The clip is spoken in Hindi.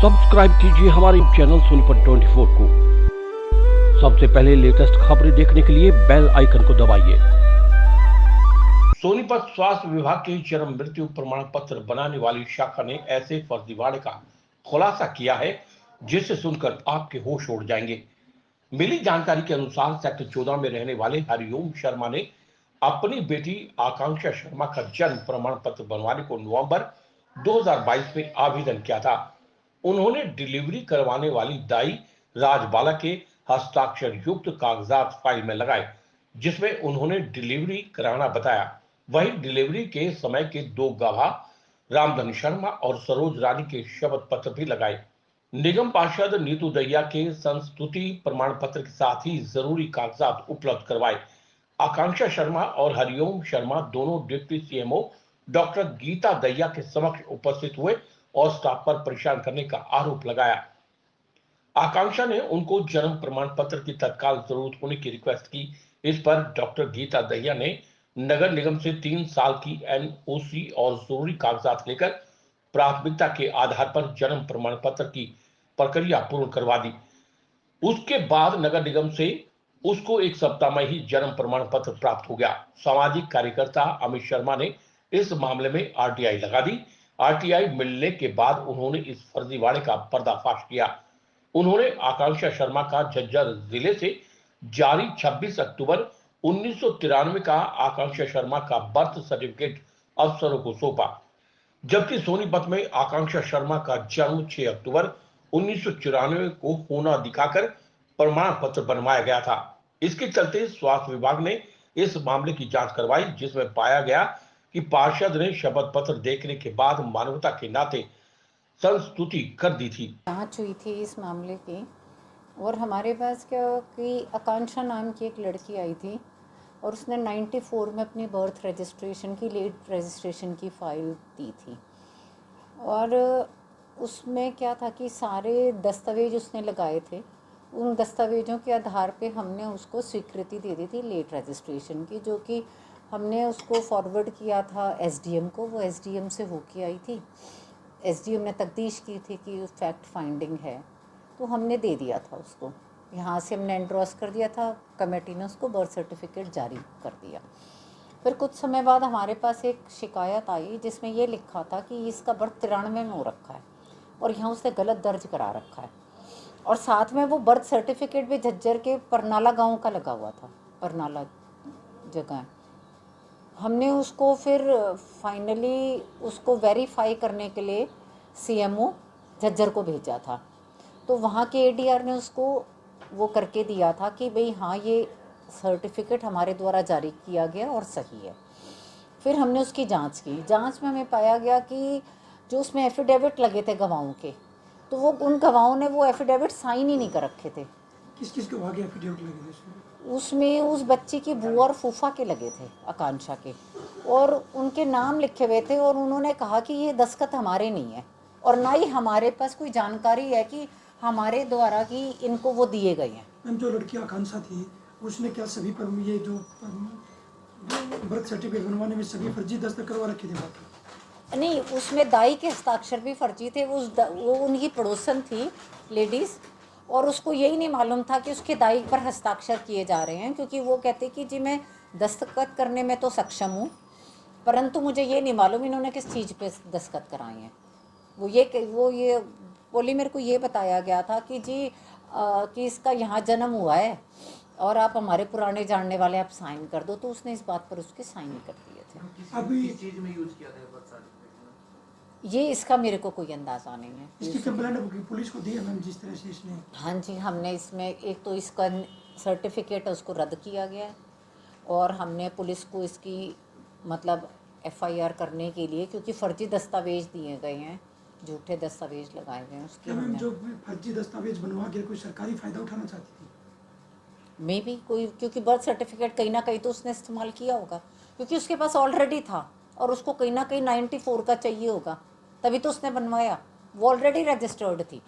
सब्सक्राइब कीजिए हमारे चैनल सोनीपत 24 को। सबसे पहले लेटेस्ट खबरें देखने के लिए बेल आइकन को दबाइए। सोनीपत स्वास्थ्य विभाग के जन्म मृत्यु प्रमाण पत्र बनाने वाली शाखा ने ऐसे फर्जीवाड़े का खुलासा किया है जिसे सुनकर आपके होश उड़ जाएंगे। मिली जानकारी के अनुसार सेक्टर 14 में रहने वाले हरिओम शर्मा ने अपनी बेटी आकांक्षा शर्मा का जन्म प्रमाण पत्र बनवाने को नवंबर 2022 में आवेदन किया था। उन्होंने डिलीवरी करवाने वाली दाई राजबाला के हस्ताक्षर युक्त कागजात फाइल में लगाए, जिसमें उन्होंने डिलीवरी कराना बताया। वहीं डिलीवरी के समय के दो गवाह रामधन शर्मा और सरोज रानी के शपथ पत्र भी लगाए। निगम पार्षद नीतू दहिया के संस्तुति प्रमाण पत्र के साथ ही जरूरी कागजात उपलब्ध करवाए। आकांक्षा शर्मा और हरिओम शर्मा दोनों deputy CMO doctor Geeta Dahiya के समक्ष उपस्थित हुए और स्टाफ पर परेशान करने का आरोप लगाया। आकांक्षा ने उनको जन्म प्रमाण पत्र की तत्काल जरूरत होने की रिक्वेस्ट की। इस पर डॉक्टर गीता दहिया ने नगर निगम से 3 साल की एनओसी और जरूरी कागजात लेकर प्राथमिकता के आधार पर जन्म प्रमाण पत्र की प्रक्रिया पूर्ण करवा दी। उसके बाद नगर निगम से उसको 1 सप्ताह में ही जन्म प्रमाण पत्र प्राप्त हो गया। सामाजिक कार्यकर्ता अमित शर्मा ने इस मामले में आरटीआई लगा दी। आरटीआई मिलने के बाद उन्होंने इस फर्जीवाड़े का पर्दाफाश किया। उन्होंने आकांक्षा शर्मा का झज्जर जिले से जारी 26 अक्टूबर 1993 का आकांक्षा शर्मा का बर्थ सर्टिफिकेट अफसरों को सौंपा, जबकि सोनीपत में आकांक्षा शर्मा का जन्म 6 अक्टूबर 1994 को होना दिखाकर प्रमाण पत्र बनवाया गया था। इसके चलते स्वास्थ्य विभाग ने इस मामले की जांच करवाई, जिसमें पाया गया कि पार्षद ने शपथ पत्र देखने के बाद मानवता के नाते संस्तुति कर दी थी। जांच हुई थी इस मामले की और हमारे पास क्या कि आकांक्षा नाम की एक लड़की आई थी और उसने 94 में अपनी बर्थ रजिस्ट्रेशन की लेट रजिस्ट्रेशन की फाइल दी थी और उसमें क्या था कि सारे दस्तावेज उसने लगाए थे। उन दस्तावेजों के आधार पे हमने उसको स्वीकृति दे दी थी लेट रजिस्ट्रेशन की, जो कि हमने उसको फॉरवर्ड किया था एसडीएम को। वो एसडीएम से होके आई थी। एसडीएम ने तफ्तीश की थी कि फैक्ट फाइंडिंग है, तो हमने दे दिया था उसको। यहाँ से हमने एंड्रॉस कर दिया था, कमेटी ने उसको बर्थ सर्टिफिकेट जारी कर दिया। फिर कुछ समय बाद हमारे पास एक शिकायत आई जिसमें ये लिखा था कि इसका बर्थ 93 में हो रखा है और यहाँ उसने गलत दर्ज करा रखा है और साथ में वो बर्थ सर्टिफिकेट भी झज्जर के परनाला गाँव का लगा हुआ था। परनाला जगह हमने उसको फिर फाइनली उसको वेरीफाई करने के लिए सीएमओ झज्जर को भेजा था, तो वहाँ के एडीआर ने उसको वो करके दिया था कि भाई हाँ ये सर्टिफिकेट हमारे द्वारा जारी किया गया और सही है। फिर हमने उसकी जांच की। जांच में हमें पाया गया कि जो उसमें एफिडेविट लगे थे गवाहों के, तो वो उन गवाहों ने वो एफिडेविट साइन ही नहीं कर रखे थे। किस किस गवाह के एफिडेविट लगे थे उसमें उस बच्ची की बुआ और फूफा के लगे थे, आकांक्षा के, और उनके नाम लिखे हुए थे और उन्होंने कहा कि ये दस्तखत हमारे नहीं है और ना ही हमारे पास कोई जानकारी है कि हमारे द्वारा कि इनको वो दिए गए हैं। मैम, जो लड़की आकांक्षा थी उसने क्या सभी पर ये जो बर्थ सर्टिफिकेट बनवाने में सभी फर्जी दस्तखत करवा रखे थे? बाकी नहीं, उसमें दाई के हस्ताक्षर भी फर्जी थे। वो उनकी पड़ोसन थी लेडीज़ और उसको यही नहीं मालूम था कि उसके दाई पर हस्ताक्षर किए जा रहे हैं, क्योंकि वो कहते कि जी मैं दस्तखत करने में तो सक्षम हूँ, परंतु मुझे ये नहीं मालूम इन्होंने किस चीज़ पे दस्तखत कराए हैं। वो ये बोली, मेरे को ये बताया गया था कि जी कि इसका यहाँ जन्म हुआ है और आप हमारे पुराने जानने वाले, आप साइन कर दो, तो उसने इस बात पर उसके साइन कर दिए थे। अभी किस चीज में यूज किया था बर्थ सर्टिफिकेट? ये इसका मेरे को कोई अंदाज़ा नहीं है। इसकी कंप्लेंट पुलिस को दी है मैम, जिस तरह से इसने? हाँ जी, हमने इसमें एक तो इसका सर्टिफिकेट है उसको रद्द किया गया है और हमने पुलिस को इसकी मतलब एफआईआर करने के लिए, क्योंकि फर्जी दस्तावेज दिए गए हैं, झूठे दस्तावेज लगाए गए हैं, उसकी मैम हमने जो फर्जी दस्तावेज बनवा के कोई सरकारी फ़ायदा उठाना चाहती थी? मे भी कोई, क्योंकि बर्थ सर्टिफिकेट कहीं ना कहीं तो उसने इस्तेमाल किया होगा, क्योंकि उसके पास ऑलरेडी था और उसको कहीं ना कहीं 94 का चाहिए होगा, तभी तो उसने बनवाया। वो ऑलरेडी रजिस्टर्ड थी।